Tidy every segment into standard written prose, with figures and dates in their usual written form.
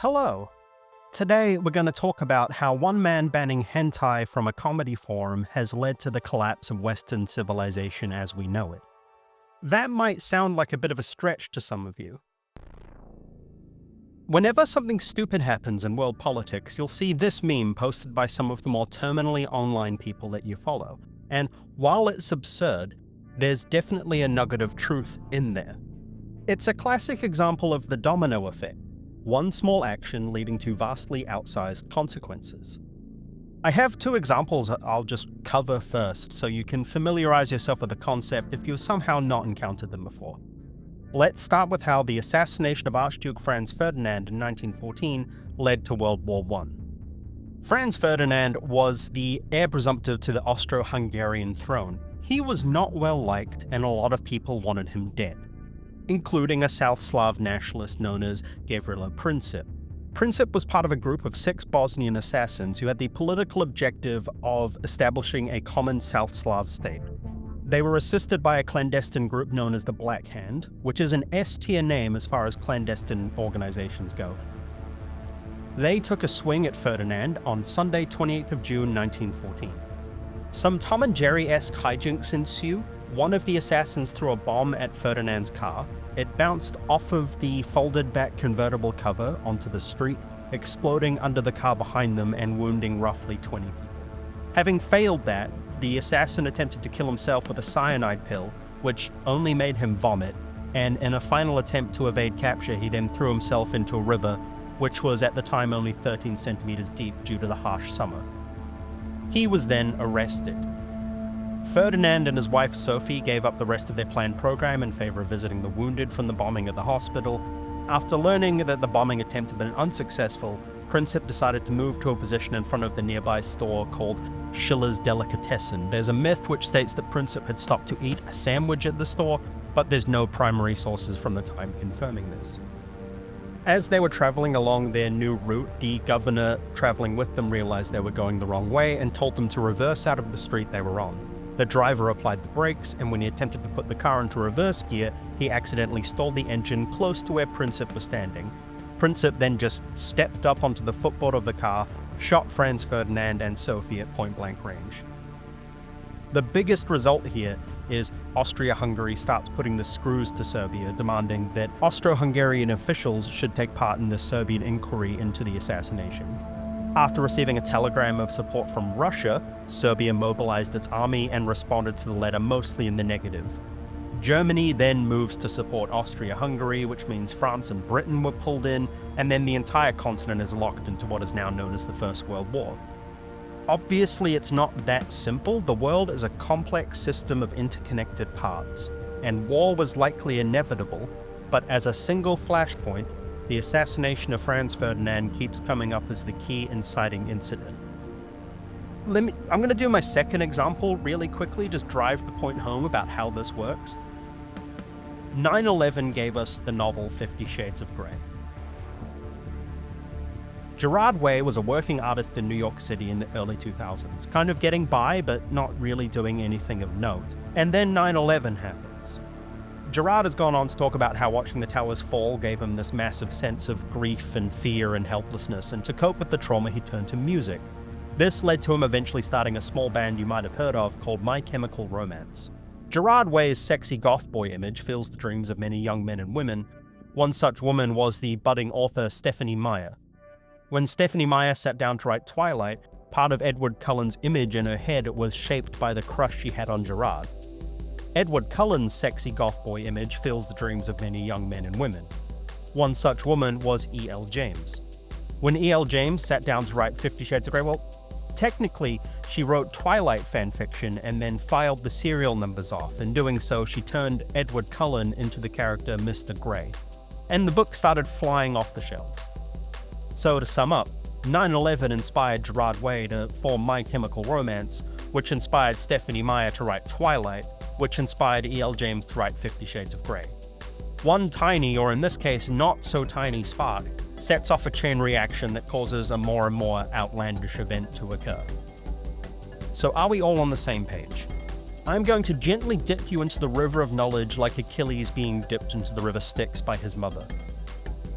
Hello! Today we're going to talk about how one man banning hentai from a comedy forum has led to the collapse of Western civilization as we know it. That might sound like a bit of a stretch to some of you. Whenever something stupid happens in world politics, you'll see this meme posted by some of the more terminally online people that you follow. And while it's absurd, there's definitely a nugget of truth in there. It's a classic example of the domino effect. One small action leading to vastly outsized consequences. I have two examples I'll just cover first so you can familiarize yourself with the concept if you've somehow not encountered them before. Let's start with how the assassination of Archduke Franz Ferdinand in 1914 led to World War I. Franz Ferdinand was the heir presumptive to the Austro-Hungarian throne. He was not well liked and a lot of people wanted him dead, including a South Slav nationalist known as Gavrilo Princip. Princip was part of a group of 6 Bosnian assassins who had the political objective of establishing a common South Slav state. They were assisted by a clandestine group known as the Black Hand, which is an S-tier name as far as clandestine organizations go. They took a swing at Ferdinand on Sunday, 28th of June 1914. Some Tom and Jerry-esque hijinks ensue. One of the assassins threw a bomb at Ferdinand's car. It bounced off of the folded-back convertible cover onto the street, exploding under the car behind them and wounding roughly 20 people. Having failed that, the assassin attempted to kill himself with a cyanide pill, which only made him vomit, and in a final attempt to evade capture, he then threw himself into a river, which was at the time only 13 centimeters deep due to the harsh summer. He was then arrested. Ferdinand and his wife Sophie gave up the rest of their planned program in favor of visiting the wounded from the bombing at the hospital. After learning that the bombing attempt had been unsuccessful, Princip decided to move to a position in front of the nearby store called Schiller's Delicatessen. There's a myth which states that Princip had stopped to eat a sandwich at the store, but there's no primary sources from the time confirming this. As they were traveling along their new route, the governor traveling with them realized they were going the wrong way and told them to reverse out of the street they were on. The driver applied the brakes, and when he attempted to put the car into reverse gear, he accidentally stalled the engine close to where Princip was standing. Princip then just stepped up onto the footboard of the car, shot Franz Ferdinand and Sophie at point-blank range. The biggest result here is Austria-Hungary starts putting the screws to Serbia, demanding that Austro-Hungarian officials should take part in the Serbian inquiry into the assassination. After receiving a telegram of support from Russia, Serbia mobilized its army and responded to the letter mostly in the negative. Germany then moves to support Austria-Hungary, which means France and Britain were pulled in, and then the entire continent is locked into what is now known as the First World War. Obviously, it's not that simple. The world is a complex system of interconnected parts, and war was likely inevitable, but as a single flashpoint, the assassination of Franz Ferdinand keeps coming up as the key inciting incident. I'm going to do my second example really quickly, just drive the point home about how this works. 9/11 gave us the novel 50 Shades of Grey. Gerard Way was a working artist in New York City in the early 2000s, kind of getting by but not really doing anything of note. And then 9/11 happens. Gerard has gone on to talk about how watching the towers fall gave him this massive sense of grief and fear and helplessness, and to cope with the trauma he turned to music. This led to him eventually starting a small band you might have heard of called My Chemical Romance. Gerard Way's sexy goth boy image fills the dreams of many young men and women. One such woman was the budding author Stephenie Meyer. When Stephenie Meyer sat down to write Twilight, part of Edward Cullen's image in her head was shaped by the crush she had on Gerard. Edward Cullen's sexy goth boy image fills the dreams of many young men and women. One such woman was E.L. James. When E.L. James sat down to write 50 Shades of Grey, well, technically, she wrote Twilight fanfiction and then filed the serial numbers off. In doing so, she turned Edward Cullen into the character Mr. Grey. And the book started flying off the shelves. So to sum up, 9/11 inspired Gerard Way to form My Chemical Romance, which inspired Stephenie Meyer to write Twilight, which inspired E.L. James to write 50 Shades of Grey. One tiny, or in this case not so tiny spark, sets off a chain reaction that causes a more and more outlandish event to occur. So are we all on the same page? I'm going to gently dip you into the river of knowledge like Achilles being dipped into the river Styx by his mother.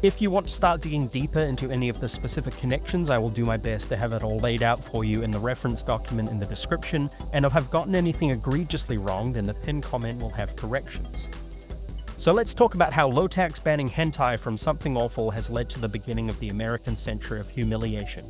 If you want to start digging deeper into any of the specific connections, I will do my best to have it all laid out for you in the reference document in the description, and if I've gotten anything egregiously wrong, then the pinned comment will have corrections. So let's talk about how low-tax banning hentai from Something Awful has led to the beginning of the American century of humiliation.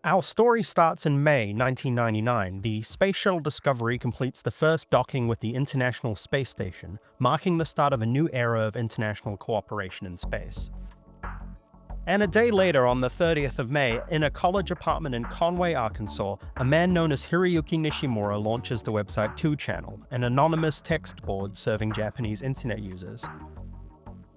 Our story starts in May 1999. The Space Shuttle Discovery completes the first docking with the International Space Station, marking the start of a new era of international cooperation in space. And a day later, on the 30th of May, in a college apartment in Conway, Arkansas, a man known as Hiroyuki Nishimura launches the website 2channel, an anonymous text board serving Japanese internet users.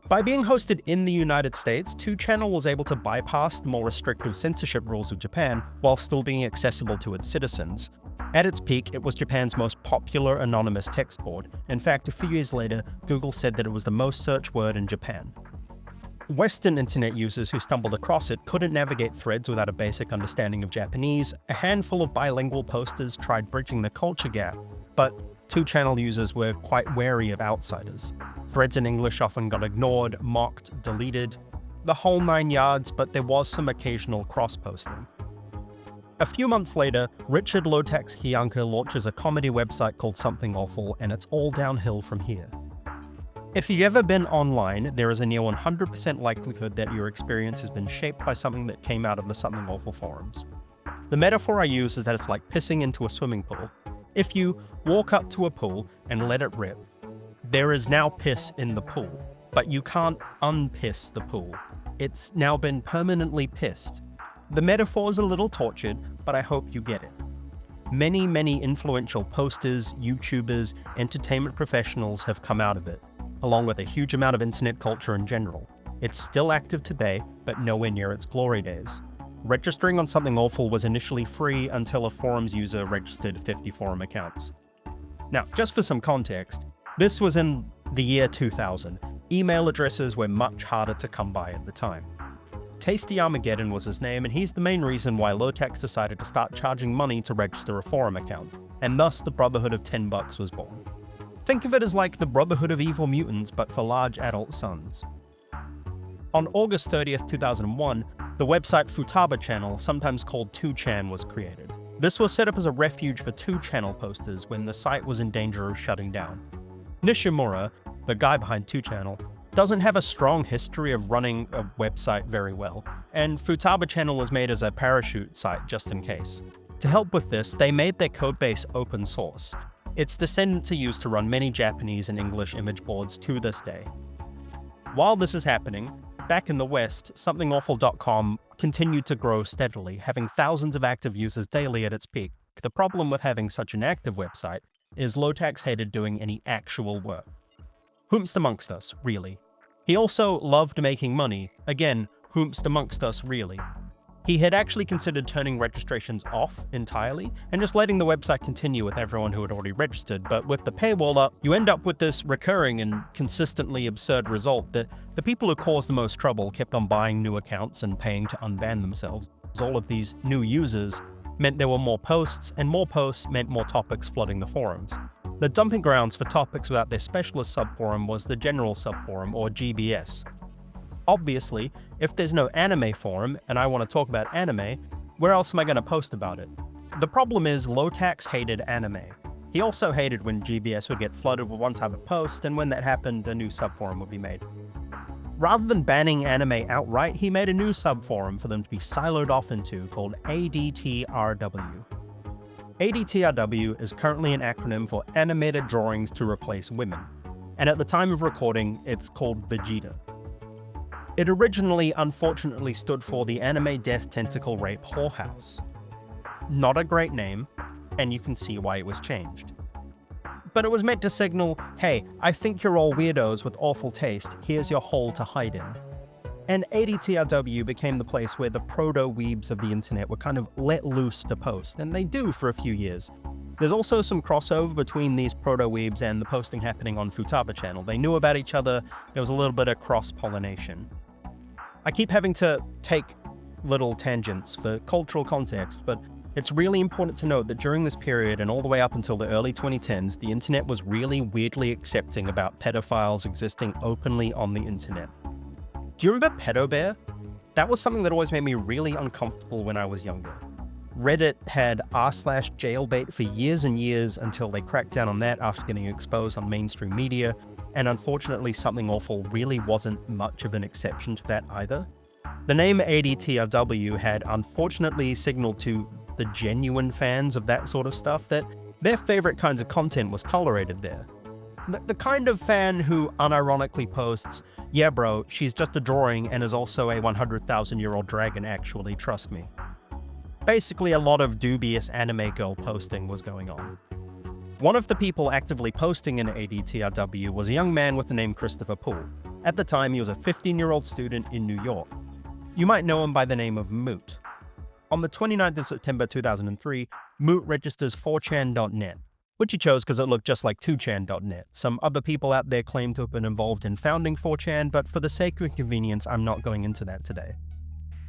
By being hosted in the United States, 2channel was able to bypass the more restrictive censorship rules of Japan while still being accessible to its citizens. At its peak, it was Japan's most popular anonymous text board. In fact, a few years later, Google said that it was the most searched word in Japan. Western internet users who stumbled across it couldn't navigate threads without a basic understanding of Japanese. A handful of bilingual posters tried bridging the culture gap, but 2channel users were quite wary of outsiders. Threads in English often got ignored, mocked, deleted, the whole 9 yards, but there was some occasional cross-posting. A few months later, Richard Lotax Kiyanka launches a comedy website called Something Awful, and it's all downhill from here. If you've ever been online, there is a near 100% likelihood that your experience has been shaped by something that came out of the Something Awful forums. The metaphor I use is that it's like pissing into a swimming pool. If you walk up to a pool and let it rip, there is now piss in the pool, but you can't unpiss the pool. It's now been permanently pissed. The metaphor is a little tortured, but I hope you get it. Many influential posters, YouTubers, entertainment professionals have come out of it, along with a huge amount of internet culture in general. It's still active today, but nowhere near its glory days. Registering on Something Awful was initially free until a forums user registered 50 forum accounts. Now, just for some context, this was in the year 2000. Email addresses were much harder to come by at the time. Tasty Armageddon was his name, and he's the main reason why Lotax decided to start charging money to register a forum account, and thus the Brotherhood of $10 was born. Think of it as like the Brotherhood of Evil Mutants, but for large adult sons. On August 30th, 2001, the website Futaba Channel, sometimes called 2chan, was created. This was set up as a refuge for 2channel posters when the site was in danger of shutting down. Nishimura, the guy behind 2channel, doesn't have a strong history of running a website very well, and Futaba Channel was made as a parachute site just in case. To help with this, they made their codebase open source. Its descendants are used to run many Japanese and English image boards to this day. While this is happening, back in the West, SomethingAwful.com continued to grow steadily, having thousands of active users daily at its peak. The problem with having such an active website is Lotax hated doing any actual work. Whomst amongst us, really. He also loved making money. Again, whomst amongst us, really. He had actually considered turning registrations off entirely and just letting the website continue with everyone who had already registered, but with the paywall up, you end up with this recurring and consistently absurd result that the people who caused the most trouble kept on buying new accounts and paying to unban themselves. All of these new users meant there were more posts, and more posts meant more topics flooding the forums. The dumping grounds for topics without their specialist subforum was the general subforum, or GBS. Obviously, if there's no anime forum, and I want to talk about anime, where else am I going to post about it? The problem is Lotax hated anime. He also hated when GBS would get flooded with one type of post, and when that happened, a new subforum would be made. Rather than banning anime outright, he made a new subforum for them to be siloed off into called ADTRW. ADTRW is currently an acronym for Animated Drawings to Replace Women, and at the time of recording, it's called Vegeta. It originally, unfortunately, stood for the Anime Death Tentacle Rape Whorehouse. Not a great name, and you can see why it was changed. But it was meant to signal, hey, I think you're all weirdos with awful taste, here's your hole to hide in. And ADTRW became the place where the proto-weebs of the internet were kind of let loose to post, and they do for a few years. There's also some crossover between these proto-weebs and the posting happening on Futaba Channel. They knew about each other, there was a little bit of cross-pollination. I keep having to take little tangents for cultural context, but It's really important to note that during this period and all the way up until the early 2010s, the internet was really weirdly accepting about pedophiles existing openly on the internet. Do you remember Pedo Bear? That was something that always made me really uncomfortable when I was younger. Reddit had r/jailbait for years and years until they cracked down on that after getting exposed on mainstream media, and unfortunately Something Awful really wasn't much of an exception to that either. The name ADTRW had unfortunately signaled to the genuine fans of that sort of stuff that their favorite kinds of content was tolerated there. The kind of fan who unironically posts, "Yeah bro, she's just a drawing and is also a 100,000-year-old dragon actually, trust me." Basically a lot of dubious anime girl posting was going on. One of the people actively posting in ADTRW was a young man with the name Christopher Poole. At the time he was a 15-year-old student in New York. You might know him by the name of Moot. On the 29th of September 2003, Moot registers 4chan.net, which he chose because it looked just like 2chan.net. Some other people out there claim to have been involved in founding 4chan, but for the sake of convenience, I'm not going into that today.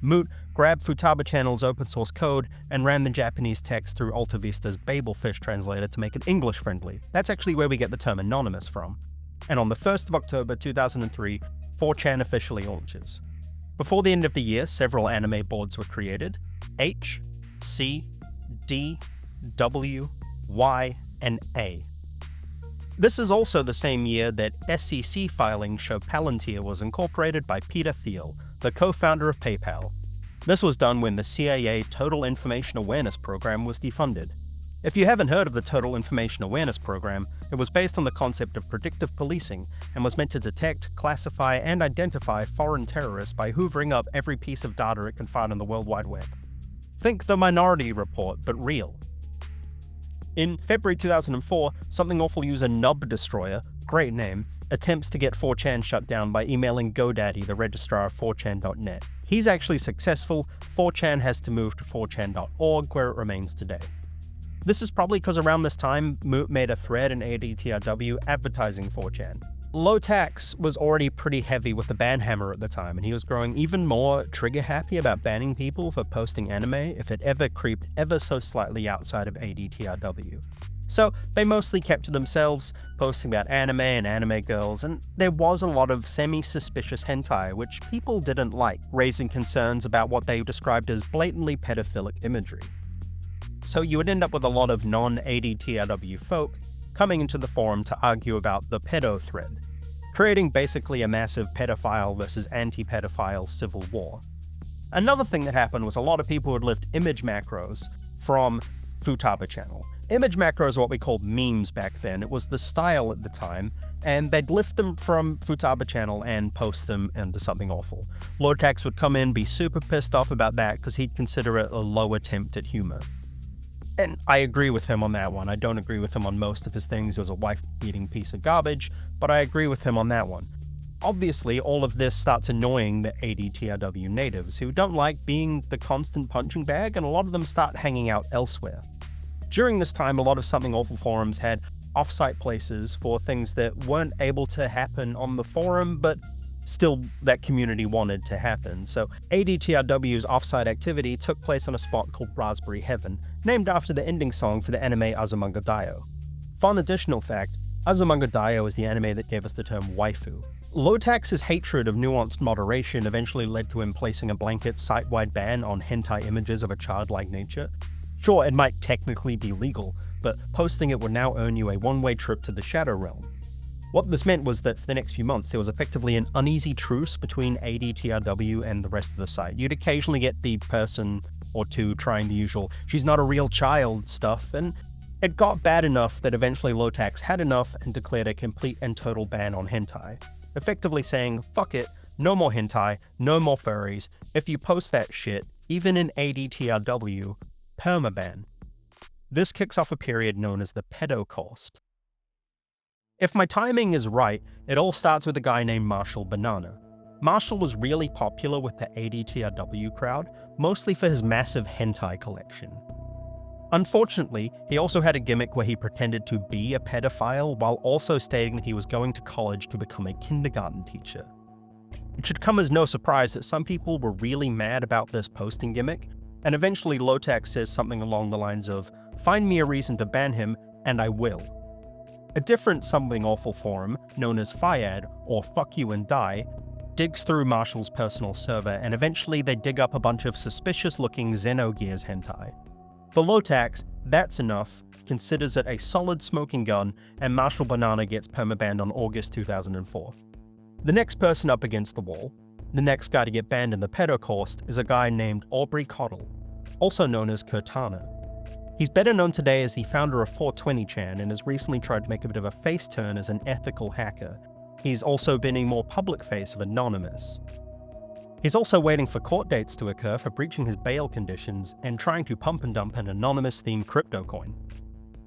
Moot grabbed Futaba Channel's open source code and ran the Japanese text through AltaVista's Babelfish translator to make it English friendly. That's actually where we get the term anonymous from. And on the 1st of October 2003, 4chan officially launches. Before the end of the year, several anime boards were created: H, C, D, W, Y, and A. This is also the same year that SEC filings show Palantir was incorporated by Peter Thiel, the co-founder of PayPal. This was done when the CIA Total Information Awareness Program was defunded. If you haven't heard of the Total Information Awareness Program, it was based on the concept of predictive policing and was meant to detect, classify, and identify foreign terrorists by hoovering up every piece of data it can find on the World Wide Web. Think the Minority Report, but real. In February 2004, Something Awful user Nub Destroyer, great name, attempts to get 4chan shut down by emailing GoDaddy, the registrar of 4chan.net. He's actually successful. 4chan has to move to 4chan.org, where it remains today. This is probably because around this time, Moot made a thread in ADTRW advertising 4chan. Low Tax was already pretty heavy with the ban hammer at the time, and he was growing even more trigger-happy about banning people for posting anime if it ever creeped ever so slightly outside of ADTRW. So they mostly kept to themselves, posting about anime and anime girls, and there was a lot of semi-suspicious hentai, which people didn't like, raising concerns about what they described as blatantly pedophilic imagery. So you would end up with a lot of non-ADTRW folk coming into the forum to argue about the pedo thread, creating basically a massive pedophile versus anti-pedophile civil war. Another thing that happened was a lot of people would lift image macros from Futaba Channel. Image macros are what we called memes back then. It was the style at the time, and they'd lift them from Futaba Channel and post them into Something Awful. Lortax would come in, be super pissed off about that because he'd consider it a low attempt at humor. And I agree with him on that one. I don't agree with him on most of his things. He was a wife-beating piece of garbage, but I agree with him on that one. Obviously, all of this starts annoying the ADTRW natives, who don't like being the constant punching bag, and a lot of them start hanging out elsewhere. During this time, a lot of Something Awful forums had off-site places for things that weren't able to happen on the forum, but still that community wanted to happen. So ADTRW's off-site activity took place on a spot called Raspberry Heaven, named after the ending song for the anime Azumanga Daioh. Fun additional fact, Azumanga Daioh is the anime that gave us the term waifu. Lotax's hatred of nuanced moderation eventually led to him placing a blanket site-wide ban on hentai images of a childlike nature. Sure, it might technically be legal, but posting it would now earn you a one-way trip to the Shadow Realm. What this meant was that for the next few months, there was effectively an uneasy truce between ADTRW and the rest of the site. You'd occasionally get the person or two trying the usual "she's not a real child" stuff, and it got bad enough that eventually Lotax had enough and declared a complete and total ban on hentai, effectively saying, fuck it, no more hentai, no more furries, if you post that shit, even in ADTRW, permaban. This kicks off a period known as the pedo cost. If my timing is right, it all starts with a guy named Marshall Banana. Marshall was really popular with the ADTRW crowd, mostly for his massive hentai collection. Unfortunately, he also had a gimmick where he pretended to be a pedophile while also stating that he was going to college to become a kindergarten teacher. It should come as no surprise that some people were really mad about this posting gimmick, and eventually Lotax says something along the lines of, "Find me a reason to ban him, and I will." A different Something Awful forum, known as FYAD, or Fuck You and Die, digs through Marshall's personal server, and eventually they dig up a bunch of suspicious-looking Xenogears hentai. For Lotax, that's enough, considers it a solid smoking gun, and Marshall Banana gets permabanned on August 2004. The next person up against the wall, the next guy to get banned in the pedo course, is a guy named Aubrey Coddle, also known as Cortana. He's better known today as the founder of 420chan and has recently tried to make a bit of a face turn as an ethical hacker. He's also been a more public face of Anonymous. He's also waiting for court dates to occur for breaching his bail conditions and trying to pump and dump an Anonymous-themed crypto coin.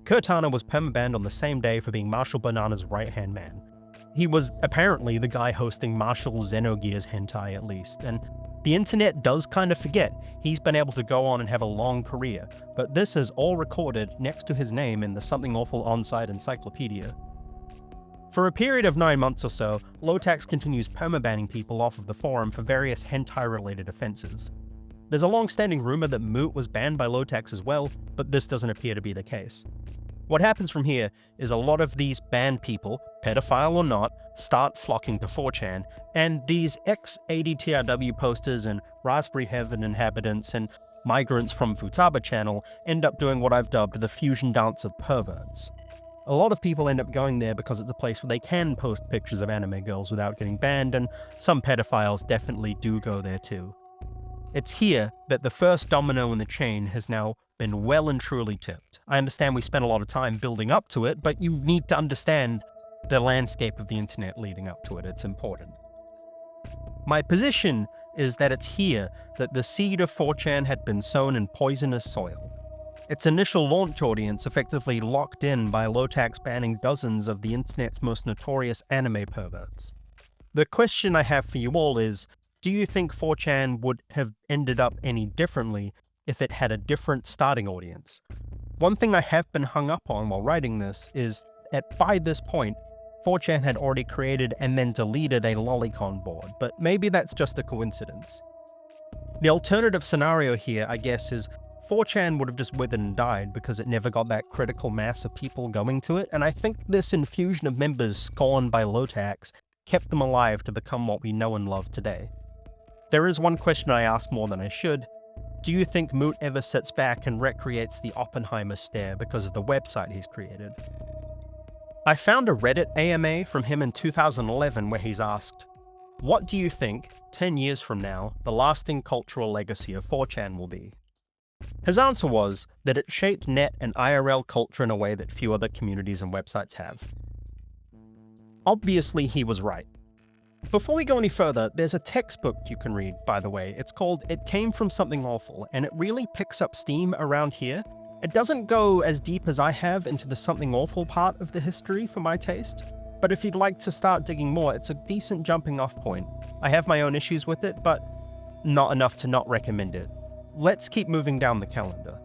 Cortana was permabanned on the same day for being Marshall Banana's right-hand man. He was apparently the guy hosting Marshall's Xenogears hentai at least, and the internet does kind of forget he's been able to go on and have a long career, but this is all recorded next to his name in the Something Awful on-site encyclopedia. For a period of 9 months or so, Lotax continues permabanning people off of the forum for various hentai-related offenses. There's a long-standing rumor that Moot was banned by Lotax as well, but this doesn't appear to be the case. What happens from here is a lot of these banned people, pedophile or not, start flocking to 4chan, and these ex-ADTRW posters and Raspberry Heaven inhabitants and migrants from Futaba channel end up doing what I've dubbed the fusion dance of perverts. A lot of people end up going there because it's a place where they can post pictures of anime girls without getting banned, and some pedophiles definitely do go there too. It's here that the first domino in the chain has now been well and truly tipped. I understand we spent a lot of time building up to it, but you need to understand the landscape of the internet leading up to it. It's important. My position is that it's here that the seed of 4chan had been sown in poisonous soil. Its initial launch audience effectively locked in by Lotax banning dozens of the internet's most notorious anime perverts. The question I have for you all is, do you think 4chan would have ended up any differently if it had a different starting audience? One thing I have been hung up on while writing this is that by this point, 4chan had already created and then deleted a lolicon board, but maybe that's just a coincidence. The alternative scenario here, I guess, is 4chan would have just withered and died because it never got that critical mass of people going to it, and I think this infusion of members scorned by Lotax kept them alive to become what we know and love today. There is one question I ask more than I should. Do you think Moot ever sits back and recreates the Oppenheimer stare because of the website he's created? I found a Reddit AMA from him in 2011 where he's asked, "What do you think, 10 years from now, the lasting cultural legacy of 4chan will be?" His answer was that it shaped net and IRL culture in a way that few other communities and websites have. Obviously, he was right. Before we go any further, there's a textbook you can read, by the way. It's called It Came From Something Awful, and it really picks up steam around here. It doesn't go as deep as I have into the Something Awful part of the history for my taste, but if you'd like to start digging more, it's a decent jumping off point. I have my own issues with it, but not enough to not recommend it. Let's keep moving down the calendar.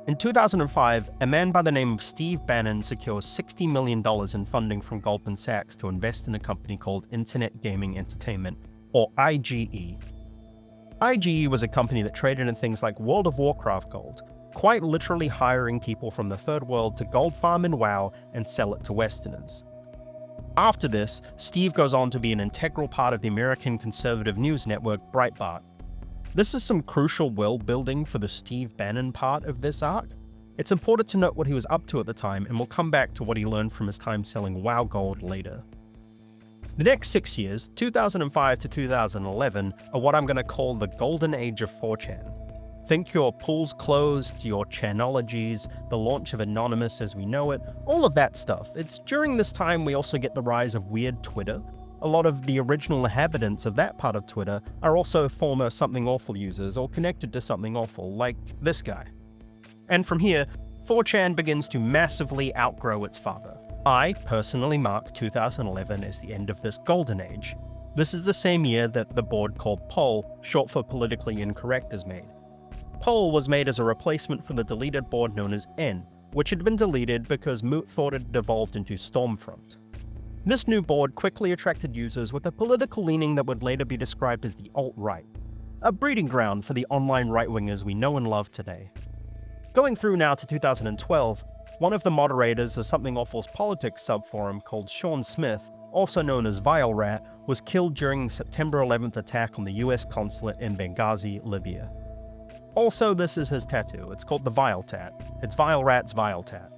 In 2005, a man by the name of Steve Bannon secures $60 million in funding from Goldman Sachs to invest in a company called Internet Gaming Entertainment, or IGE. IGE was a company that traded in things like World of Warcraft gold, quite literally hiring people from the third world to gold farm in WoW and sell it to Westerners. After this, Steve goes on to be an integral part of the American conservative news network Breitbart. This is some crucial world building for the Steve Bannon part of this arc. It's important to note what he was up to at the time, and we'll come back to what he learned from his time selling WoW gold later. The next 6 years, 2005 to 2011, are what I'm going to call the golden age of 4chan. Think your pools closed, your chanologies, the launch of Anonymous as we know it, all of that stuff. It's during this time we also get the rise of weird Twitter. A lot of the original inhabitants of that part of Twitter are also former Something Awful users or connected to Something Awful, like this guy. And from here, 4chan begins to massively outgrow its father. I personally mark 2011 as the end of this golden age. This is the same year that the board called POL, short for Politically Incorrect, is made. POL was made as a replacement for the deleted board known as N, which had been deleted because Moot thought it had evolved into Stormfront. This new board quickly attracted users with a political leaning that would later be described as the alt-right. a breeding ground for the online right-wingers we know and love today. Going through now to 2012, one of the moderators of Something Awful's politics subforum called Sean Smith, also known as Vile Rat, was killed during the September 11th attack on the US consulate in Benghazi, Libya. Also, this is his tattoo. It's called the Vile Tat. It's Vile Rat's Vile Tat.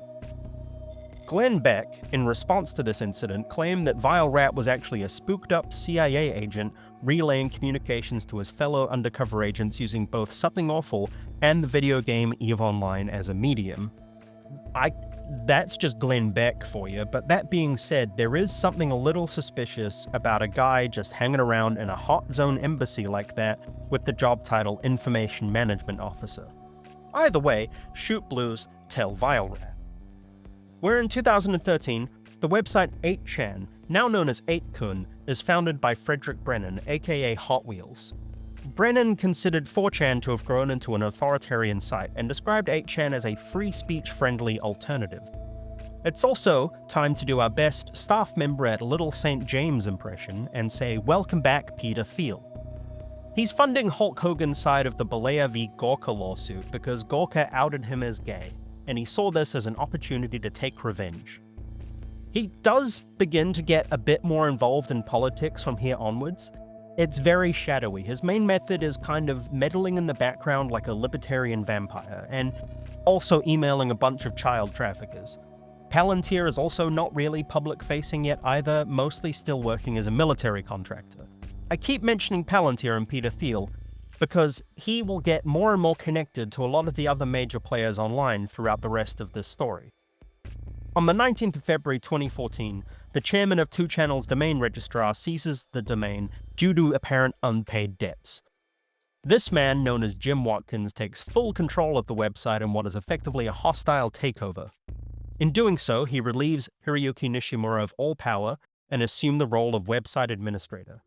Glenn Beck, in response to this incident, claimed that Vile Rat was actually a spooked-up CIA agent relaying communications to his fellow undercover agents using both Something Awful and the video game EVE Online as a medium. That's just Glenn Beck for you, but that being said, there is something a little suspicious about a guy just hanging around in a hot zone embassy like that with the job title Information Management Officer. Either way, shoot blues, tell Vile Rat. Where in 2013, the website 8chan, now known as 8kun, is founded by Frederick Brennan, aka Hot Wheels. Brennan considered 4chan to have grown into an authoritarian site and described 8chan as a free speech-friendly alternative. It's also time to do our best staff member at Little St. James impression and say, "Welcome back, Peter Thiel." He's funding Hulk Hogan's side of the Balea v. Gorka lawsuit because Gorka outed him as gay, and he saw this as an opportunity to take revenge. He does begin to get a bit more involved in politics from here onwards. It's very shadowy. His main method is kind of meddling in the background like a libertarian vampire, and also emailing a bunch of child traffickers. Palantir is also not really public-facing yet either, mostly still working as a military contractor. I keep mentioning Palantir and Peter Thiel because he will get more and more connected to a lot of the other major players online throughout the rest of this story. On the 19th of February 2014, the chairman of 2chanel's domain registrar seizes the domain due to apparent unpaid debts. This man, known as Jim Watkins, takes full control of the website in what is effectively a hostile takeover. In doing so, he relieves Hiroyuki Nishimura of all power and assumed the role of website administrator.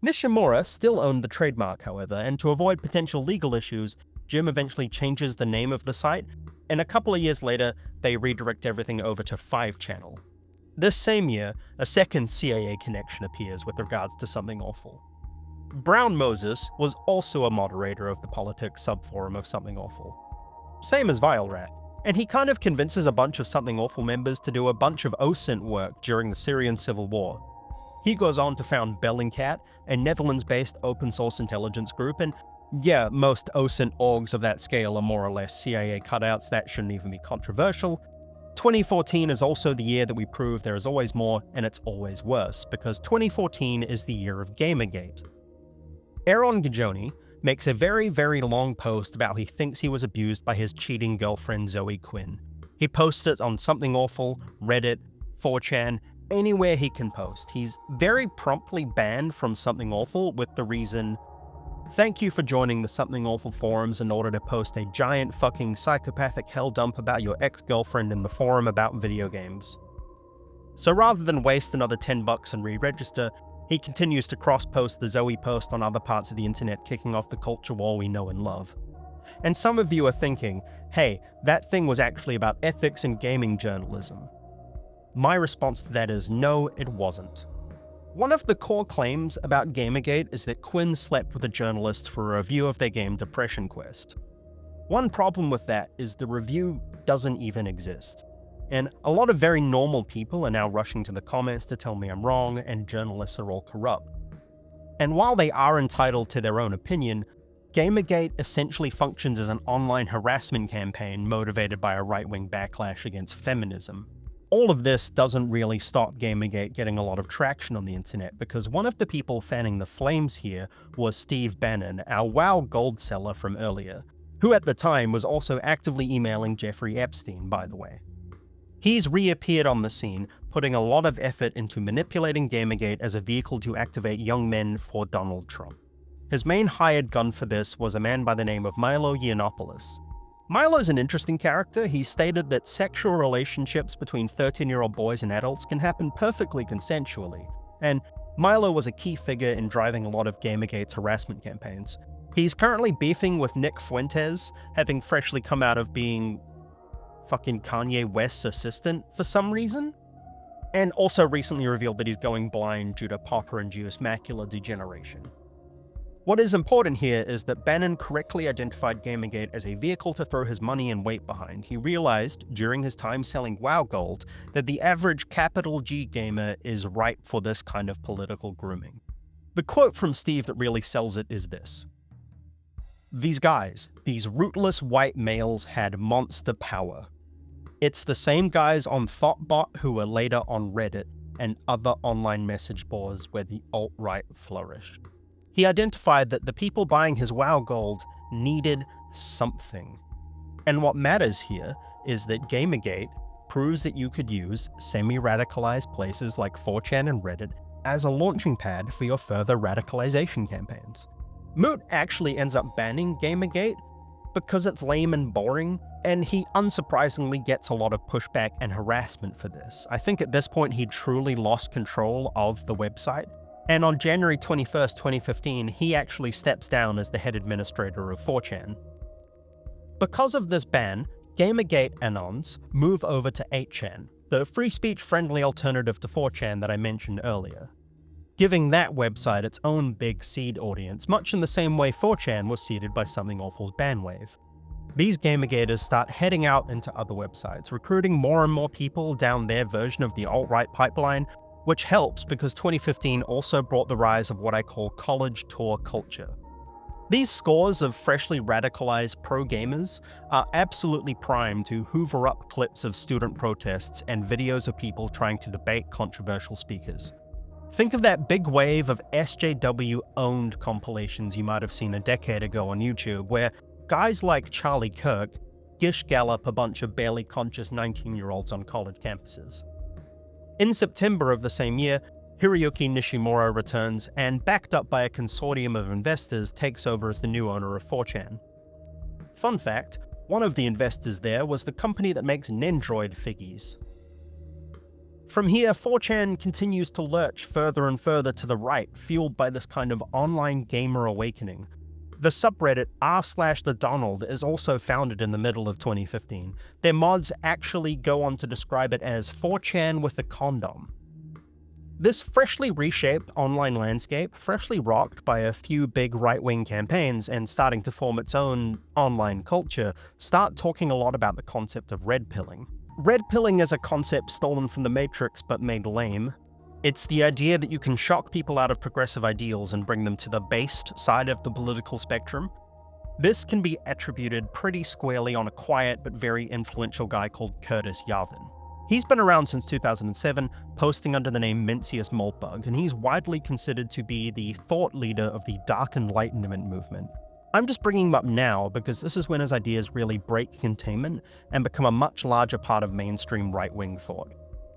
Nishimura still owned the trademark, however, and to avoid potential legal issues, Jim eventually changes the name of the site, and a couple of years later, they redirect everything over to 5channel. This same year, a second CIA connection appears with regards to Something Awful. Brown Moses was also a moderator of the politics subforum of Something Awful. Same as Vile Rat, and he kind of convinces a bunch of Something Awful members to do a bunch of OSINT work during the Syrian civil war. He goes on to found Bellingcat, a Netherlands-based open-source intelligence group, and yeah, most OSINT orgs of that scale are more or less CIA cutouts. That shouldn't even be controversial. 2014 is also the year that we prove there is always more and it's always worse, because 2014 is the year of Gamergate. Aaron Gajoni makes a very, very long post about how he thinks he was abused by his cheating girlfriend Zoe Quinn. He posts it on Something Awful, Reddit, 4chan, anywhere he can post. He's very promptly banned from Something Awful with the reason, "Thank you for joining the Something Awful forums in order to post a giant fucking psychopathic hell dump about your ex-girlfriend in the forum about video games." So rather than waste another $10 and re-register, he continues to cross-post the Zoe post on other parts of the internet, kicking off the culture war we know and love. And some of you are thinking, hey, that thing was actually about ethics and gaming journalism. My response to that is no, it wasn't. One of the core claims about Gamergate is that Quinn slept with a journalist for a review of their game Depression Quest. One problem with that is the review doesn't even exist. And a lot of very normal people are now rushing to the comments to tell me I'm wrong and journalists are all corrupt. And while they are entitled to their own opinion, Gamergate essentially functions as an online harassment campaign motivated by a right-wing backlash against feminism. All of this doesn't really stop Gamergate getting a lot of traction on the internet, because one of the people fanning the flames here was Steve Bannon, our WoW gold seller from earlier, who at the time was also actively emailing Jeffrey Epstein, by the way. He's reappeared on the scene, putting a lot of effort into manipulating Gamergate as a vehicle to activate young men for Donald Trump. His main hired gun for this was a man by the name of Milo Yiannopoulos. Milo's an interesting character. He stated that sexual relationships between 13-year-old boys and adults can happen perfectly consensually, and Milo was a key figure in driving a lot of Gamergate's harassment campaigns. He's currently beefing with Nick Fuentes, having freshly come out of being fucking Kanye West's assistant for some reason, and also recently revealed that he's going blind due to popper-induced macular degeneration. What is important here is that Bannon correctly identified Gamergate as a vehicle to throw his money and weight behind. He realized, during his time selling WoW Gold, that the average capital G gamer is ripe for this kind of political grooming. The quote from Steve that really sells it is this: "These guys, these rootless white males had monster power. It's the same guys on Thoughtbot who were later on Reddit and other online message boards where the alt-right flourished." He identified that the people buying his WoW Gold needed something. And what matters here is that Gamergate proves that you could use semi-radicalized places like 4chan and Reddit as a launching pad for your further radicalization campaigns. Moot actually ends up banning Gamergate because it's lame and boring, and he unsurprisingly gets a lot of pushback and harassment for this. I think at this point he truly lost control of the website, and on January 21st, 2015, he actually steps down as the head administrator of 4chan. Because of this ban, Gamergate anons move over to 8chan, the free speech-friendly alternative to 4chan that I mentioned earlier, giving that website its own big seed audience, much in the same way 4chan was seeded by Something Awful's ban wave. These Gamergaters start heading out into other websites, recruiting more and more people down their version of the alt-right pipeline, which helps because 2015 also brought the rise of what I call college tour culture. These scores of freshly radicalized pro-gamers are absolutely primed to hoover up clips of student protests and videos of people trying to debate controversial speakers. Think of that big wave of SJW-owned compilations you might have seen a decade ago on YouTube, where guys like Charlie Kirk gish gallop a bunch of barely conscious 19-year-olds on college campuses. In September of the same year, Hiroyuki Nishimura returns and, backed up by a consortium of investors, takes over as the new owner of 4chan. Fun fact, one of the investors there was the company that makes Nendroid figgies. From here, 4chan continues to lurch further and further to the right, fueled by this kind of online gamer awakening. The subreddit r/thedonald is also founded in the middle of 2015. Their mods actually go on to describe it as 4chan with a condom. This freshly reshaped online landscape, freshly rocked by a few big right-wing campaigns and starting to form its own online culture, start talking a lot about the concept of red pilling. Red pilling is a concept stolen from the Matrix but made lame. It's the idea that you can shock people out of progressive ideals and bring them to the based side of the political spectrum. This can be attributed pretty squarely on a quiet but very influential guy called Curtis Yarvin. He's been around since 2007, posting under the name Mencius Maltbug, and he's widely considered to be the thought leader of the Dark Enlightenment movement. I'm just bringing him up now because this is when his ideas really break containment and become a much larger part of mainstream right-wing thought.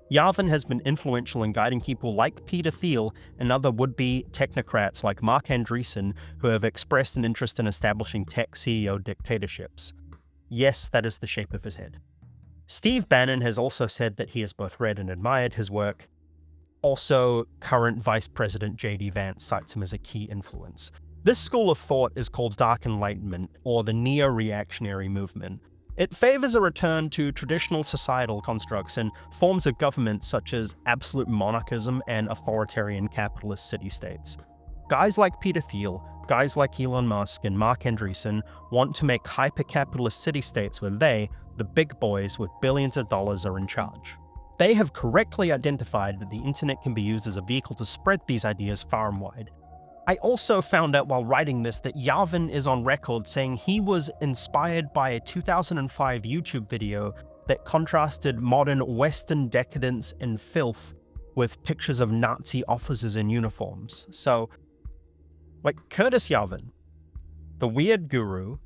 Yarvin has been influential in guiding people like Peter Thiel and other would-be technocrats like Mark Andreessen who have expressed an interest in establishing tech CEO dictatorships. Yes, that is the shape of his head. Steve Bannon has also said that he has both read and admired his work. Also, current Vice President J.D. Vance cites him as a key influence. This school of thought is called Dark Enlightenment, or the neo-reactionary movement. It favors a return to traditional societal constructs and forms of government such as absolute monarchism and authoritarian capitalist city-states. Guys like Peter Thiel, guys like Elon Musk and Mark Andreessen want to make hyper-capitalist city-states where they, the big boys with billions of dollars, are in charge. They have correctly identified that the internet can be used as a vehicle to spread these ideas far and wide. I also found out while writing this that Yarvin is on record saying he was inspired by a 2005 YouTube video that contrasted modern Western decadence and filth with pictures of Nazi officers in uniforms. So, like Curtis Yarvin, the weird guru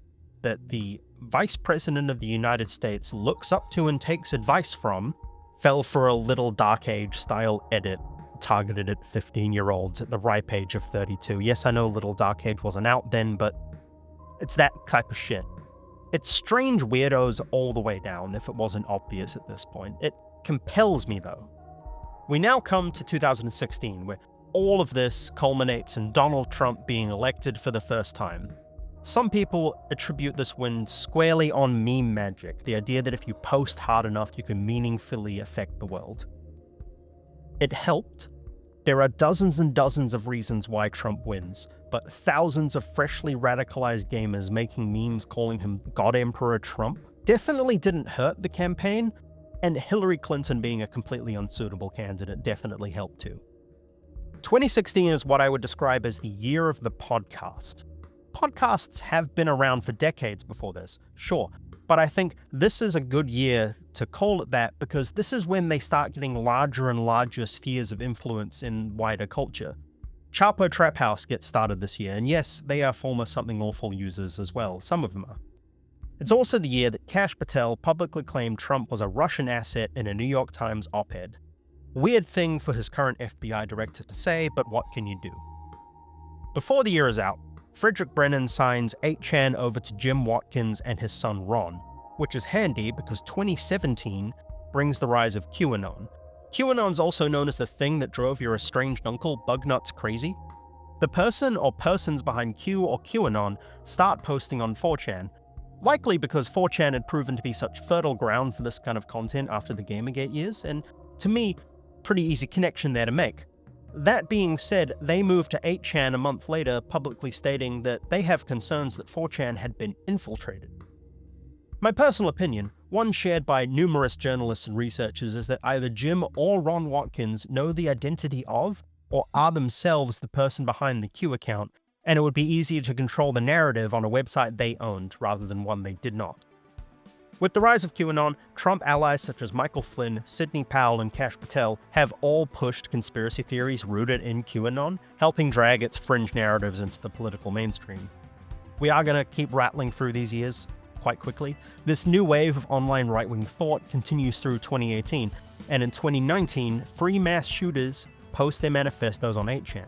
that the Vice President of the United States looks up to and takes advice from, fell for a little Dark Age style edit targeted at 15-year-olds at the ripe age of 32. Yes, I know Little Dark Age wasn't out then, but it's that type of shit. It's strange weirdos all the way down, if it wasn't obvious at this point. It compels me, though. We now come to 2016, where all of this culminates in Donald Trump being elected for the first time. Some people attribute this win squarely on meme magic, the idea that if you post hard enough, you can meaningfully affect the world. It helped. There are dozens and dozens of reasons why Trump wins, but thousands of freshly radicalized gamers making memes calling him God Emperor Trump definitely didn't hurt the campaign, and Hillary Clinton being a completely unsuitable candidate definitely helped too. 2016 is what I would describe as the year of the podcast. Podcasts have been around for decades before this, sure, but I think this is a good year to call it that because this is when they start getting larger and larger spheres of influence in wider culture. Chapo Trap House gets started this year, and yes, they are former Something Awful users as well, some of them are. It's also the year that Kash Patel publicly claimed Trump was a Russian asset in a New York Times op-ed. Weird thing for his current FBI director to say, but what can you do? Before the year is out, Frederick Brennan signs 8chan over to Jim Watkins and his son Ron, which is handy because 2017 brings the rise of QAnon. QAnon's also known as the thing that drove your estranged uncle Bugnuts crazy. The person or persons behind Q or QAnon start posting on 4chan, likely because 4chan had proven to be such fertile ground for this kind of content after the Gamergate years, and to me, pretty easy connection there to make. That being said, they moved to 8chan a month later, publicly stating that they have concerns that 4chan had been infiltrated. My personal opinion, one shared by numerous journalists and researchers, is that either Jim or Ron Watkins know the identity of, or are themselves the person behind the Q account, and it would be easier to control the narrative on a website they owned rather than one they did not. With the rise of QAnon, Trump allies such as Michael Flynn, Sidney Powell, and Kash Patel have all pushed conspiracy theories rooted in QAnon, helping drag its fringe narratives into the political mainstream. We are going to keep rattling through these years quite quickly. This new wave of online right-wing thought continues through 2018, and in 2019, 3 mass shooters post their manifestos on 8chan.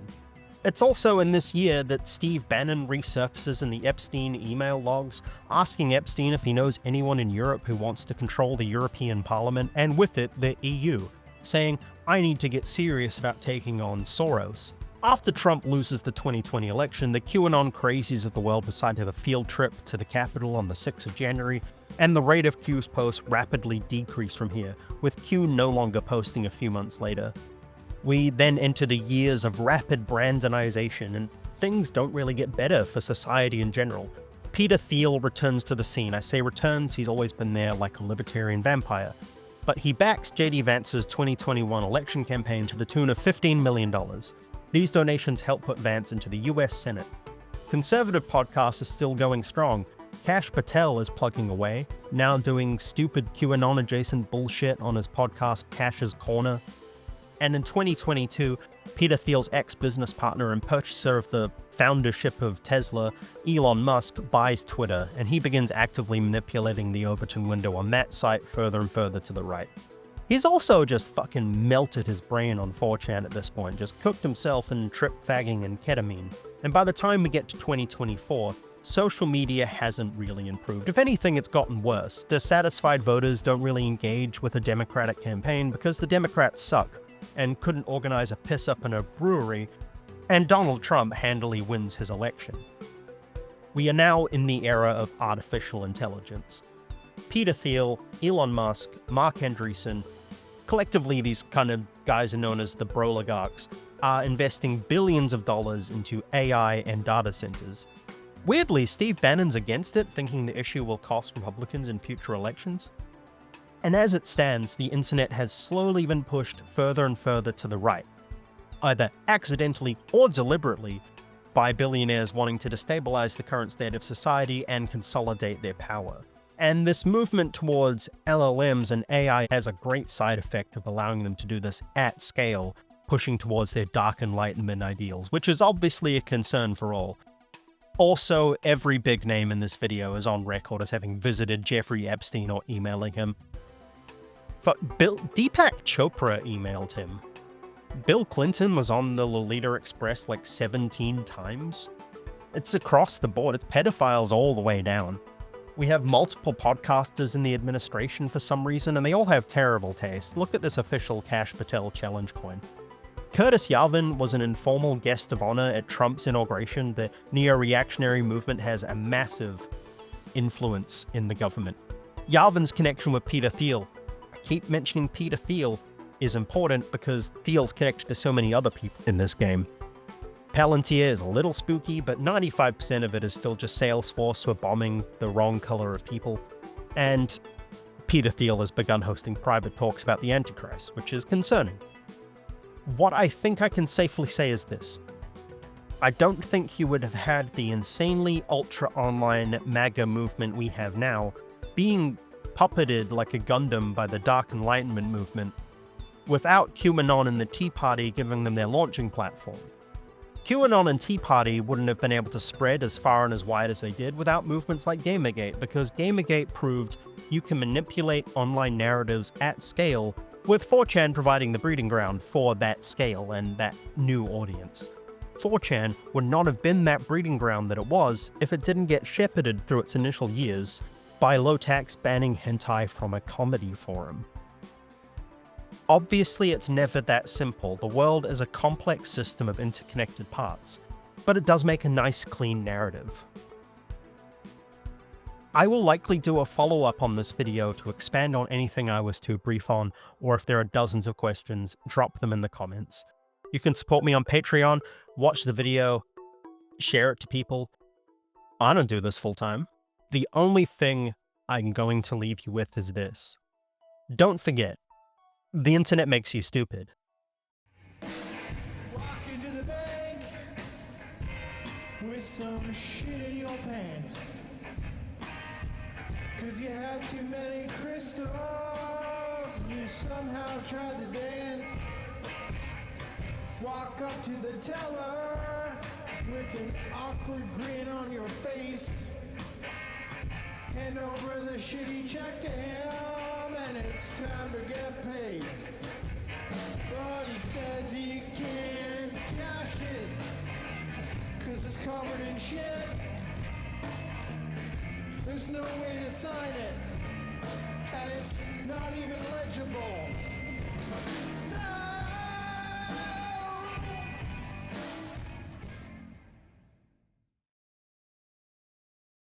It's also in this year that Steve Bannon resurfaces in the Epstein email logs, asking Epstein if he knows anyone in Europe who wants to control the European Parliament, and with it, the EU, saying, "I need to get serious about taking on Soros." After Trump loses the 2020 election, the QAnon crazies of the world decide to have a field trip to the Capitol on the 6th of January, and the rate of Q's posts rapidly decreased from here, with Q no longer posting a few months later. We then enter the years of rapid Brandonization, and things don't really get better for society in general. Peter Thiel returns to the scene. I say returns, he's always been there like a libertarian vampire. But he backs JD Vance's 2021 election campaign to the tune of $15 million. These donations help put Vance into the US Senate. Conservative podcast is still going strong. Kash Patel is plugging away, now doing stupid QAnon-adjacent bullshit on his podcast Kash's Corner. And in 2022, Peter Thiel's ex-business partner and purchaser of the foundership of Tesla, Elon Musk, buys Twitter, and he begins actively manipulating the Overton window on that site further and further to the right. He's also just fucking melted his brain on 4chan at this point, just cooked himself in trip-fagging and ketamine. And by the time we get to 2024, social media hasn't really improved. If anything, it's gotten worse. Dissatisfied voters don't really engage with a Democratic campaign because the Democrats suck and couldn't organize a piss-up in a brewery, and Donald Trump handily wins his election. We are now in the era of artificial intelligence. Peter Thiel, Elon Musk, Mark Andreessen, collectively these kind of guys are known as the broligarchs, are investing billions of dollars into AI and data centers. Weirdly, Steve Bannon's against it, thinking the issue will cost Republicans in future elections. And as it stands, the internet has slowly been pushed further and further to the right, either accidentally or deliberately, by billionaires wanting to destabilize the current state of society and consolidate their power. And this movement towards LLMs and AI has a great side effect of allowing them to do this at scale, pushing towards their dark enlightenment ideals, which is obviously a concern for all. Also, every big name in this video is on record as having visited Jeffrey Epstein or emailing him. Deepak Chopra emailed him. Bill Clinton was on the Lolita Express like 17 times. It's across the board. It's pedophiles all the way down. We have multiple podcasters in the administration for some reason, and they all have terrible taste. Look at this official Kash Patel challenge coin. Curtis Yarvin was an informal guest of honor at Trump's inauguration. The neo-reactionary movement has a massive influence in the government. Yarvin's connection with Peter Thiel. I keep mentioning Peter Thiel is important because Thiel's connected to so many other people in this game. Palantir is a little spooky, but 95% of it is still just Salesforce for bombing the wrong color of people. And Peter Thiel has begun hosting private talks about the Antichrist, which is concerning. What I think I can safely say is this. I don't think you would have had the insanely ultra-online MAGA movement we have now being puppeted like a Gundam by the Dark Enlightenment movement without QAnon and the Tea Party giving them their launching platform. QAnon and Tea Party wouldn't have been able to spread as far and as wide as they did without movements like Gamergate, because Gamergate proved you can manipulate online narratives at scale, with 4chan providing the breeding ground for that scale and that new audience. 4chan would not have been that breeding ground that it was if it didn't get shepherded through its initial years by Lotax banning hentai from a comedy forum. Obviously, it's never that simple. The world is a complex system of interconnected parts, but it does make a nice, clean narrative. I will likely do a follow-up on this video to expand on anything I was too brief on, or if there are dozens of questions, drop them in the comments. You can support me on Patreon, watch the video, share it to people. I don't do this full-time. The only thing I'm going to leave you with is this. Don't forget, the internet makes you stupid. Walk into the bank with some shit in your pants, 'cause you had too many crystals and you somehow tried to dance. Walk up to the teller with an awkward grin on your face. Hand over the shitty check to him, and it's time to get paid. But he says he can't cash it, 'cause it's covered in shit. There's no way to sign it, and it's not even legible.